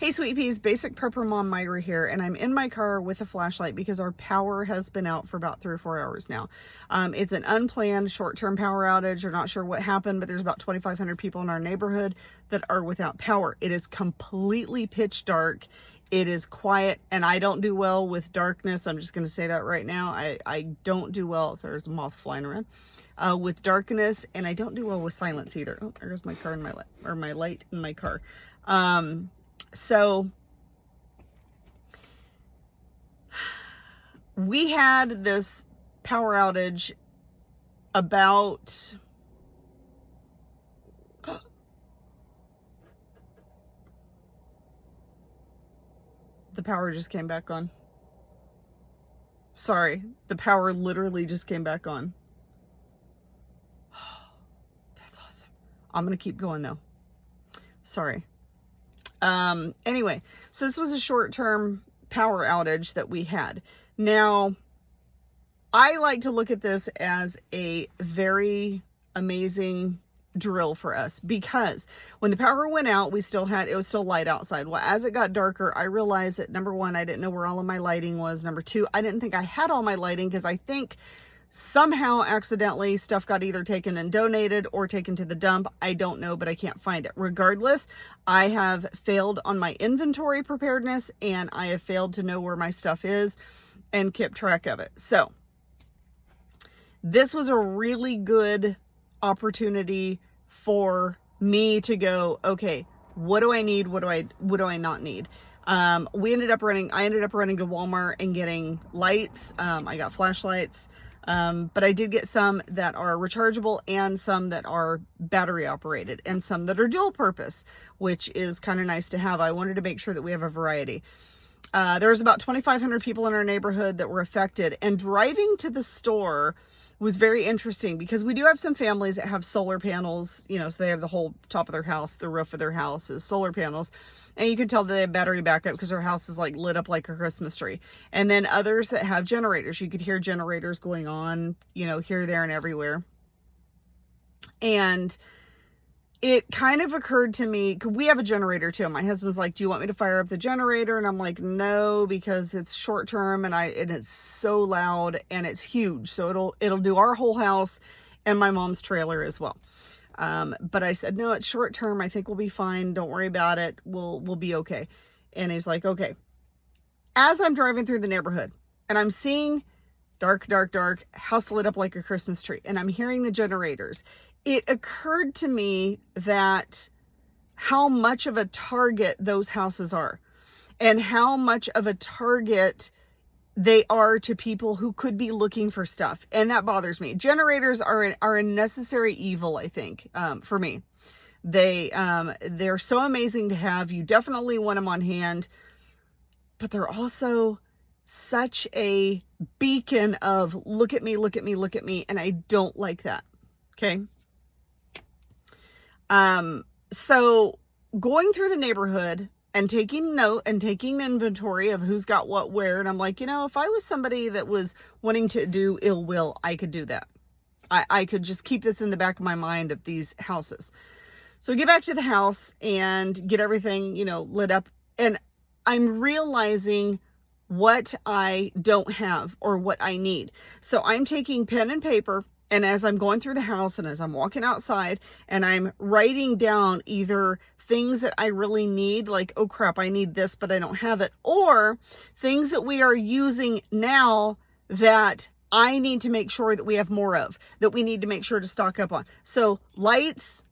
Hey Sweet Peas, Basic Prepper Mom Myra here, and I'm in my car with a flashlight because our power has been out for about 3 or 4 hours now. It's an unplanned short-term power outage. We're not sure what happened, but there's about 2,500 people in our neighborhood that are without power. It is completely pitch dark. It is quiet, and I don't do well with darkness. I'm just going to say that right now. I don't do well if there's a moth flying around. With darkness, and I don't do well with silence either. Oh, there's my car and my light, or my light in my car. So we had this power outage about the power just came back on. Sorry, the power literally just came back on. That's awesome. I'm gonna keep going though. Sorry. Anyway, so this was a short-term power outage that we had. Now, I like to look at this as a very amazing drill for us, because when the power went out, it was still light outside. Well, as it got darker, I realized that number one, I didn't know where all of my lighting was. Number two, I didn't think I had all my lighting, because I think somehow accidentally stuff got either taken and donated or taken to the dump. I don't know, but I can't find it. Regardless, I have failed on my inventory preparedness, and I have failed to know where my stuff is and keep track of it. So this was a really good opportunity for me to go, okay, what do I need? What do I not need? I ended up running to Walmart and getting lights. I got flashlights. But I did get some that are rechargeable and some that are battery operated and some that are dual purpose, which is kind of nice to have. I wanted to make sure that we have a variety. There's about 2,500 people in our neighborhood that were affected, and driving to the store was very interesting because we do have some families that have solar panels, so they have the whole top of their house, the roof of their house is solar panels. And you can tell that they have battery backup because their house is like lit up like a Christmas tree. And then others that have generators, you could hear generators going on, here, there, and everywhere. And it kind of occurred to me, because we have a generator too. My husband's like, do you want me to fire up the generator? And I'm like, no, because it's short term and it's so loud and it's huge. So it'll do our whole house and my mom's trailer as well. But I said, no, it's short term. I think we'll be fine. Don't worry about it. We'll be okay. And he's like, okay. As I'm driving through the neighborhood and I'm seeing dark, house lit up like a Christmas tree, and I'm hearing the generators, it occurred to me that how much of a target those houses are and how much of a target they are to people who could be looking for stuff. And that bothers me. Generators are a necessary evil, I think, for me. They're so amazing to have. You definitely want them on hand, but they're also such a beacon of look at me, look at me, look at me. And I don't like that. Okay. So going through the neighborhood and taking note and taking inventory of who's got what where. And I'm like, if I was somebody that was wanting to do ill will, I could do that. I could just keep this in the back of my mind of these houses. So we get back to the house and get everything, lit up. And I'm realizing what I don't have or what I need. So I'm taking pen and paper, and as I'm going through the house and as I'm walking outside and I'm writing down either things that I really need, like, oh crap, I need this, but I don't have it, or things that we are using now that I need to make sure that we have more of, that we need to make sure to stock up on. So lights,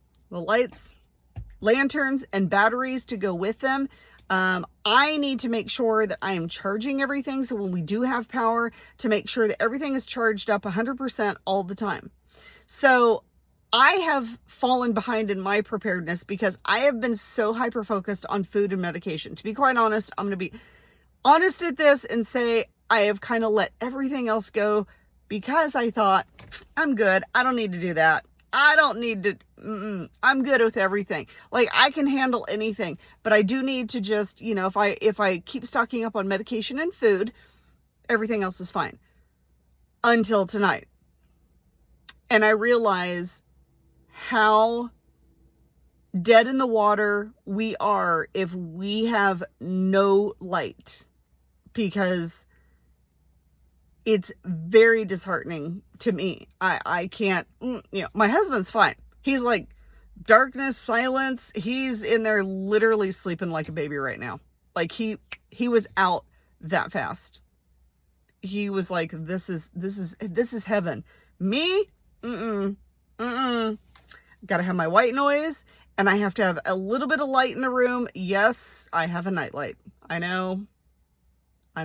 lanterns, and batteries to go with them. I need to make sure that I am charging everything. So when we do have power, to make sure that everything is charged up 100% all the time. So I have fallen behind in my preparedness because I have been so hyper-focused on food and medication. To be quite honest, I'm going to be honest at this and say I have kind of let everything else go because I thought, I'm good. I don't need to do that. I don't need to, I'm good with everything. Like, I can handle anything, but I do need to just, if I keep stocking up on medication and food, everything else is fine. Until tonight. And I realize how dead in the water we are if we have no light, because it's very disheartening to me. I can't, my husband's fine. He's like, darkness, silence. He's in there literally sleeping like a baby right now. Like he was out that fast. He was like, this is heaven. Me? Gotta have my white noise, and I have to have a little bit of light in the room. Yes, I have a nightlight. I know. I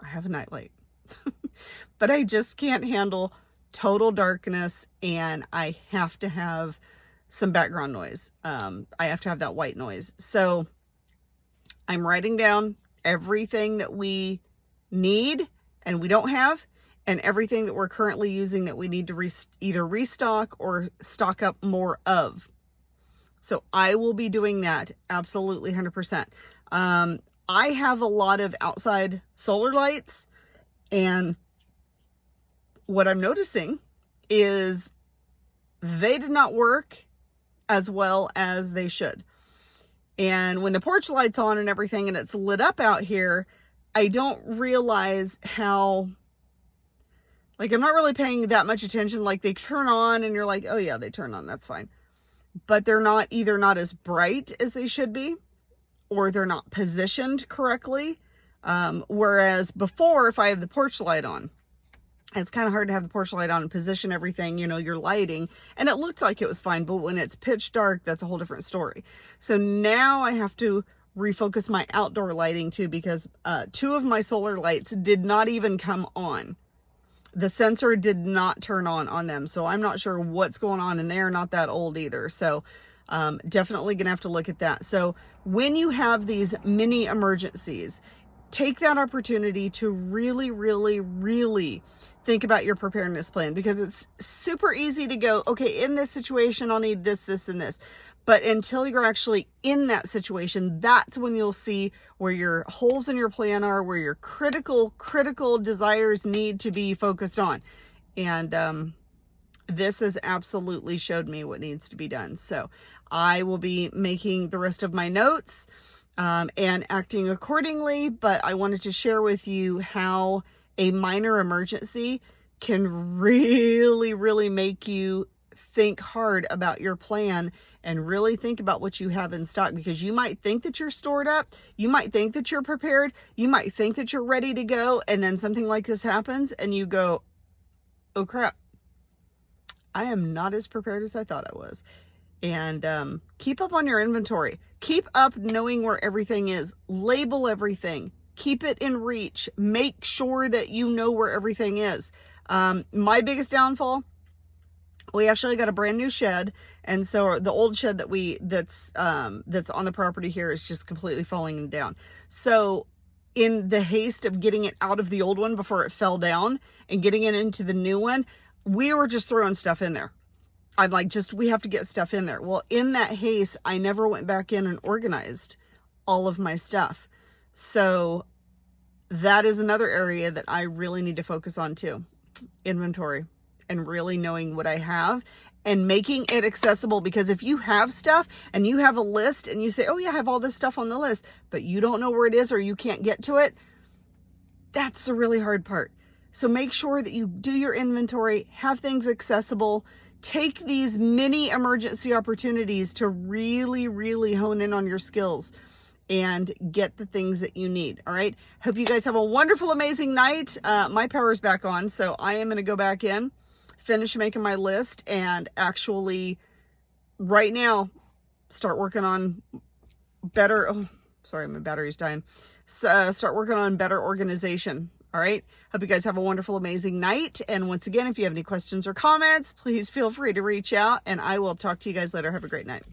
have a nightlight. But I just can't handle total darkness, and I have to have some background noise. I have to have that white noise. So I'm writing down everything that we need and we don't have, and everything that we're currently using that we need to either restock or stock up more of. So I will be doing that absolutely 100%. I have a lot of outside solar lights, and what I'm noticing is they did not work as well as they should. And when the porch light's on and everything and it's lit up out here, I don't realize how, like, I'm not really paying that much attention. Like, they turn on and you're like, oh yeah, they turn on, that's fine. But they're either not as bright as they should be, or they're not positioned correctly. Whereas before, if I have the porch light on, it's kind of hard to have the porch light on and position everything, your lighting, and it looked like it was fine, but when it's pitch dark, that's a whole different story. So now I have to refocus my outdoor lighting too, because 2 of my solar lights did not even come on. The sensor did not turn on them. So I'm not sure what's going on, and they're not that old either. So definitely gonna have to look at that. So when you have these mini emergencies, take that opportunity to really, really, really think about your preparedness plan, because it's super easy to go, okay, in this situation, I'll need this, this, and this. But until you're actually in that situation, that's when you'll see where your holes in your plan are, where your critical desires need to be focused on. And this has absolutely showed me what needs to be done. So I will be making the rest of my notes and acting accordingly, but I wanted to share with you how a minor emergency can really, really make you think hard about your plan and really think about what you have in stock, because you might think that you're stored up, you might think that you're prepared, you might think that you're ready to go, and then something like this happens and you go, oh crap, I am not as prepared as I thought I was. And keep up on your inventory. Keep up knowing where everything is. Label everything. Keep it in reach. Make sure that you know where everything is. My biggest downfall, we actually got a brand new shed, and so the old shed that's on the property here is just completely falling down. So in the haste of getting it out of the old one before it fell down and getting it into the new one, we were just throwing stuff in there. I'm like, we have to get stuff in there. Well, in that haste, I never went back in and organized all of my stuff. So that is another area that I really need to focus on too. Inventory, and really knowing what I have and making it accessible. Because if you have stuff and you have a list and you say, oh yeah, I have all this stuff on the list, but you don't know where it is or you can't get to it, that's the really hard part. So make sure that you do your inventory, have things accessible. Take these mini emergency opportunities to really, really hone in on your skills and get the things that you need. All right. Hope you guys have a wonderful, amazing night. My power's back on, so I am going to go back in, finish making my list, and actually right now start working on better. Oh, sorry, my battery's dying. Start working on better organization. All right. Hope you guys have a wonderful, amazing night. And once again, if you have any questions or comments, please feel free to reach out, and I will talk to you guys later. Have a great night.